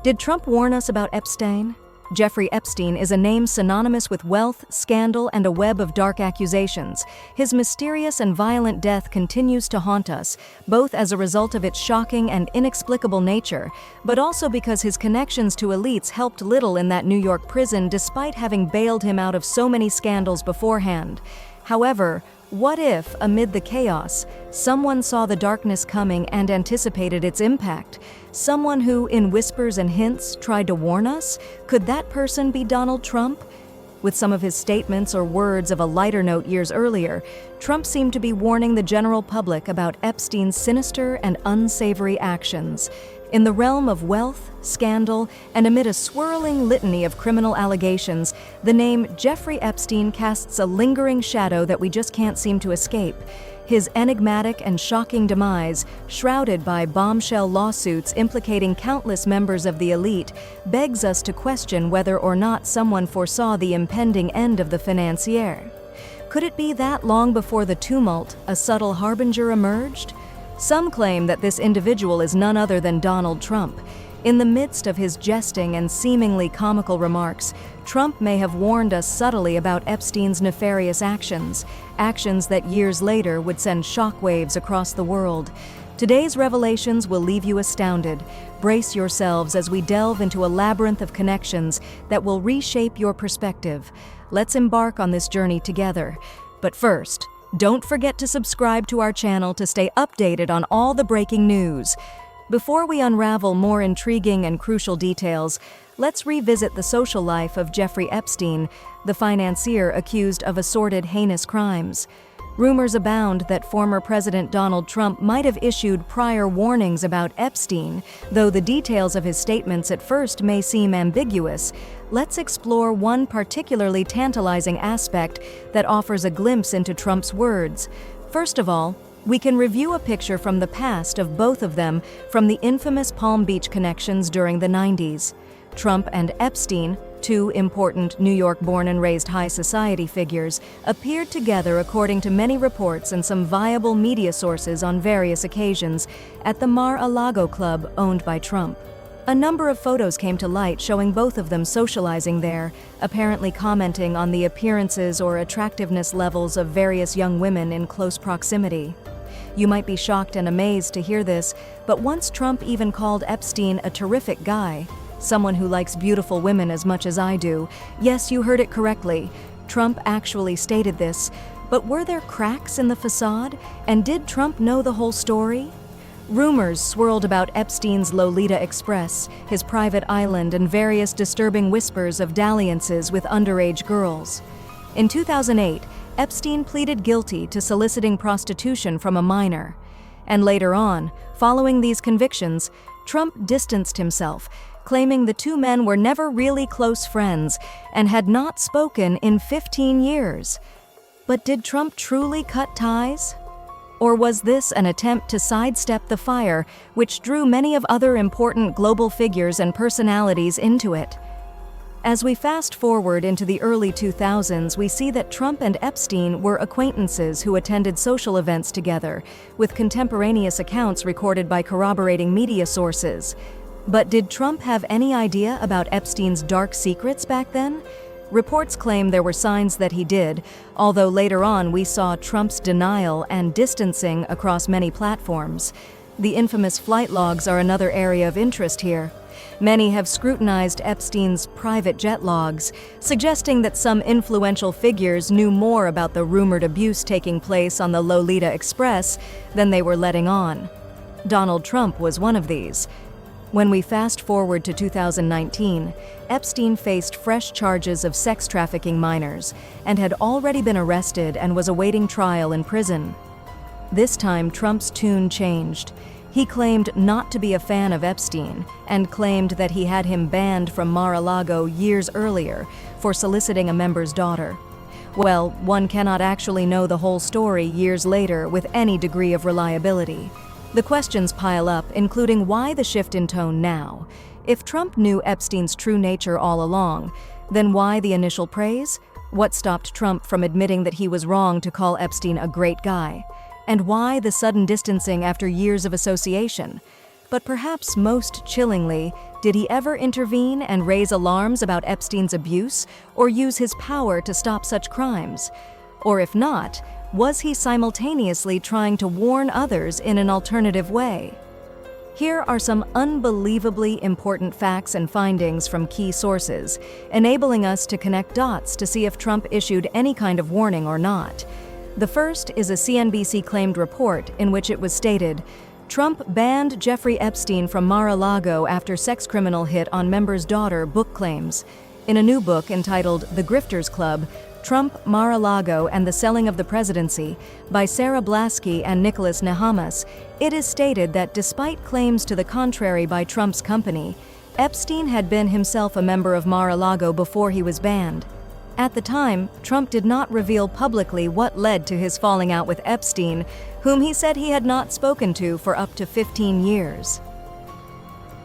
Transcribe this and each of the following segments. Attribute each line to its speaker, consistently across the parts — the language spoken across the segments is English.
Speaker 1: Did Trump warn us about Epstein? Jeffrey Epstein is a name synonymous with wealth, scandal, and a web of dark accusations. His mysterious and violent death continues to haunt us, both as a result of its shocking and inexplicable nature, but also because his connections to elites helped little in that New York prison despite having bailed him out of so many scandals beforehand. However, what if, amid the chaos, someone saw the darkness coming and anticipated its impact? Someone who, in whispers and hints, tried to warn us? Could that person be Donald Trump? With some of his statements or words of a lighter note years earlier, Trump seemed to be warning the general public about Epstein's sinister and unsavory actions. In the realm of wealth, scandal, and amid a swirling litany of criminal allegations, the name Jeffrey Epstein casts a lingering shadow that we just can't seem to escape. His enigmatic and shocking demise, shrouded by bombshell lawsuits implicating countless members of the elite, begs us to question whether or not someone foresaw the impending end of the financier. Could it be that long before the tumult, a subtle harbinger emerged? Some claim that this individual is none other than Donald Trump. In the midst of his jesting and seemingly comical remarks, Trump may have warned us subtly about Epstein's nefarious actions that years later would send shockwaves across the world. Today's revelations will leave you astounded. Brace yourselves as we delve into a labyrinth of connections that will reshape your perspective. Let's embark on this journey together. But first, don't forget to subscribe to our channel to stay updated on all the breaking news. Before we unravel more intriguing and crucial details, let's revisit the social life of Jeffrey Epstein, the financier accused of assorted heinous crimes. Rumors abound that former President Donald Trump might have issued prior warnings about Epstein, though the details of his statements at first may seem ambiguous. Let's explore one particularly tantalizing aspect that offers a glimpse into Trump's words. First of all, we can review a picture from the past of both of them from the infamous Palm Beach connections during the 90s. Trump and Epstein, two important New York-born and raised high society figures, appeared together according to many reports and some viable media sources on various occasions at the Mar-a-Lago club owned by Trump. A number of photos came to light showing both of them socializing there, apparently commenting on the appearances or attractiveness levels of various young women in close proximity. You might be shocked and amazed to hear this, but once Trump even called Epstein a terrific guy, someone who likes beautiful women as much as I do. Yes, you heard it correctly. Trump actually stated this. But were there cracks in the facade? And did Trump know the whole story? Rumors swirled about Epstein's Lolita Express, his private island, and various disturbing whispers of dalliances with underage girls. In 2008, Epstein pleaded guilty to soliciting prostitution from a minor. And later on, following these convictions, Trump distanced himself, claiming the two men were never really close friends and had not spoken in 15 years. But did Trump truly cut ties? Or was this an attempt to sidestep the fire, which drew many of other important global figures and personalities into it? As we fast forward into the early 2000s, we see that Trump and Epstein were acquaintances who attended social events together, with contemporaneous accounts recorded by corroborating media sources. But did Trump have any idea about Epstein's dark secrets back then? Reports claim there were signs that he did, although later on we saw Trump's denial and distancing across many platforms. The infamous flight logs are another area of interest here. Many have scrutinized Epstein's private jet logs, suggesting that some influential figures knew more about the rumored abuse taking place on the Lolita Express than they were letting on. Donald Trump was one of these. When we fast forward to 2019, Epstein faced fresh charges of sex trafficking minors and had already been arrested and was awaiting trial in prison. This time, Trump's tune changed. He claimed not to be a fan of Epstein and claimed that he had him banned from Mar-a-Lago years earlier for soliciting a member's daughter. Well, one cannot actually know the whole story years later with any degree of reliability. The questions pile up, including why the shift in tone now? If Trump knew Epstein's true nature all along, then why the initial praise? What stopped Trump from admitting that he was wrong to call Epstein a great guy? And why the sudden distancing after years of association? But perhaps most chillingly, did he ever intervene and raise alarms about Epstein's abuse, or use his power to stop such crimes? Or if not, was he simultaneously trying to warn others in an alternative way? Here are some unbelievably important facts and findings from key sources, enabling us to connect dots to see if Trump issued any kind of warning or not. The first is a CNBC-claimed report in which it was stated, Trump banned Jeffrey Epstein from Mar-a-Lago after sex criminal hit on member's daughter book claims. In a new book entitled The Grifters Club, Trump, Mar-a-Lago, and the Selling of the Presidency, by Sarah Blasky and Nicholas Nehamas, it is stated that despite claims to the contrary by Trump's company, Epstein had been himself a member of Mar-a-Lago before he was banned. At the time, Trump did not reveal publicly what led to his falling out with Epstein, whom he said he had not spoken to for up to 15 years.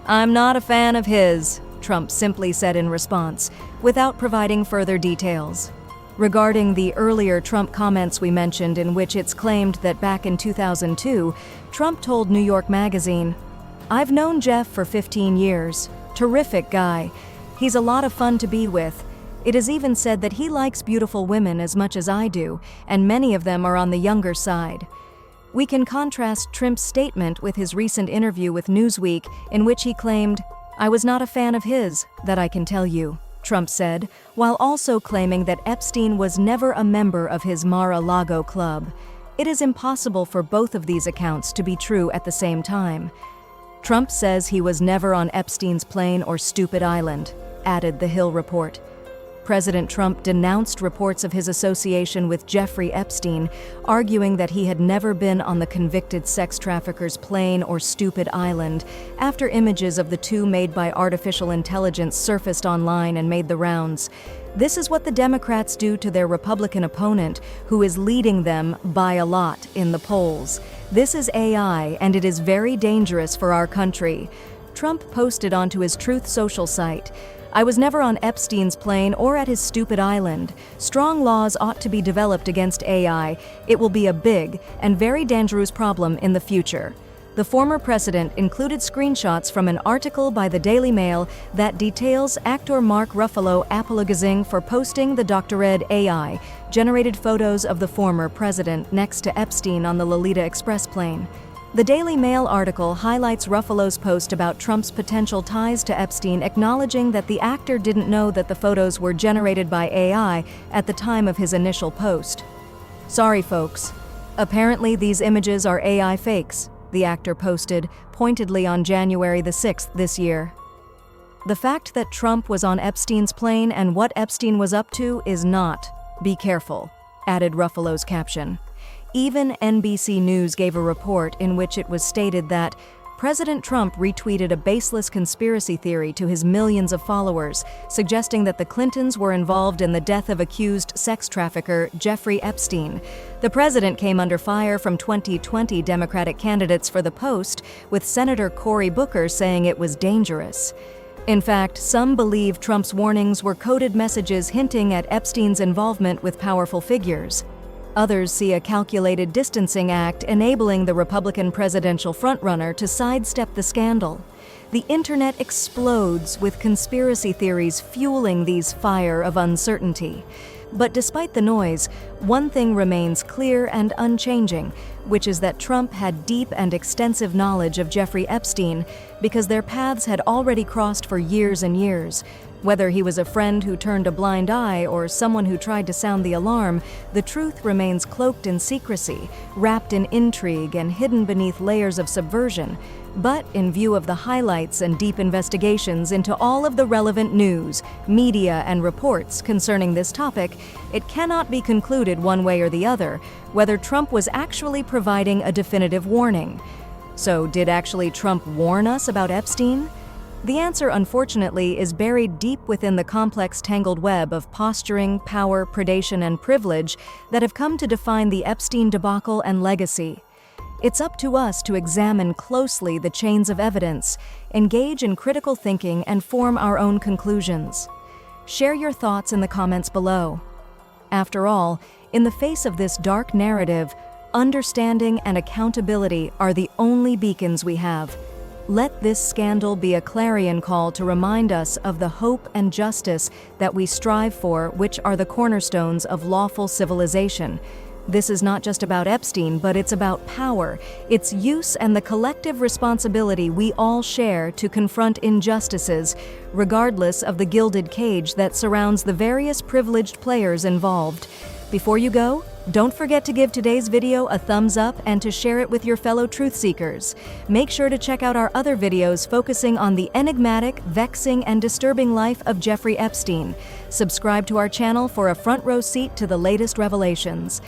Speaker 1: "I'm not a fan of his," Trump simply said in response, without providing further details. Regarding the earlier Trump comments we mentioned, in which it's claimed that back in 2002, Trump told New York Magazine, "I've known Jeff for 15 years. Terrific guy. He's a lot of fun to be with. It is even said that he likes beautiful women as much as I do, and many of them are on the younger side." We can contrast Trump's statement with his recent interview with Newsweek, in which he claimed, "I was not a fan of his, that I can tell you," Trump said, while also claiming that Epstein was never a member of his Mar-a-Lago club. It is impossible for both of these accounts to be true at the same time. Trump says he was never on Epstein's plane or stupid island, added the Hill report. President Trump denounced reports of his association with Jeffrey Epstein, arguing that he had never been on the convicted sex trafficker's plane or stupid island, after images of the two made by artificial intelligence surfaced online and made the rounds. This is what the Democrats do to their Republican opponent, who is leading them by a lot in the polls. This is AI, and it is very dangerous for our country. Trump posted onto his Truth Social site, "I was never on Epstein's plane or at his stupid island. Strong laws ought to be developed against AI. It will be a big and very dangerous problem in the future." The former president included screenshots from an article by the Daily Mail that details actor Mark Ruffalo apologizing for posting the Dr. Ed AI-generated photos of the former president next to Epstein on the Lolita Express plane. The Daily Mail article highlights Ruffalo's post about Trump's potential ties to Epstein, acknowledging that the actor didn't know that the photos were generated by AI at the time of his initial post. "Sorry, folks. Apparently these images are AI fakes," the actor posted, pointedly on January the 6th this year. The fact that Trump was on Epstein's plane and what Epstein was up to is not. Be careful, added Ruffalo's caption. Even NBC News gave a report in which it was stated that President Trump retweeted a baseless conspiracy theory to his millions of followers, suggesting that the Clintons were involved in the death of accused sex trafficker Jeffrey Epstein. The president came under fire from 2020 Democratic candidates for the post, with Senator Cory Booker saying it was dangerous. In fact, some believe Trump's warnings were coded messages hinting at Epstein's involvement with powerful figures. Others see a calculated distancing act enabling the Republican presidential frontrunner to sidestep the scandal. The internet explodes with conspiracy theories fueling these fire of uncertainty. But despite the noise, one thing remains clear and unchanging, which is that Trump had deep and extensive knowledge of Jeffrey Epstein because their paths had already crossed for years and years. Whether he was a friend who turned a blind eye or someone who tried to sound the alarm, the truth remains cloaked in secrecy, wrapped in intrigue and hidden beneath layers of subversion. But in view of the highlights and deep investigations into all of the relevant news, media, and reports concerning this topic, it cannot be concluded one way or the other whether Trump was actually providing a definitive warning. So, did actually Trump warn us about Epstein? The answer, unfortunately, is buried deep within the complex tangled web of posturing, power, predation, and privilege that have come to define the Epstein debacle and legacy. It's up to us to examine closely the chains of evidence, engage in critical thinking, and form our own conclusions. Share your thoughts in the comments below. After all, in the face of this dark narrative, understanding and accountability are the only beacons we have. Let this scandal be a clarion call to remind us of the hope and justice that we strive for, which are the cornerstones of lawful civilization. This is not just about Epstein, but it's about power, its use, and the collective responsibility we all share to confront injustices, regardless of the gilded cage that surrounds the various privileged players involved. Before you go, don't forget to give today's video a thumbs up and to share it with your fellow truth seekers. Make sure to check out our other videos focusing on the enigmatic, vexing, and disturbing life of Jeffrey Epstein. Subscribe to our channel for a front row seat to the latest revelations.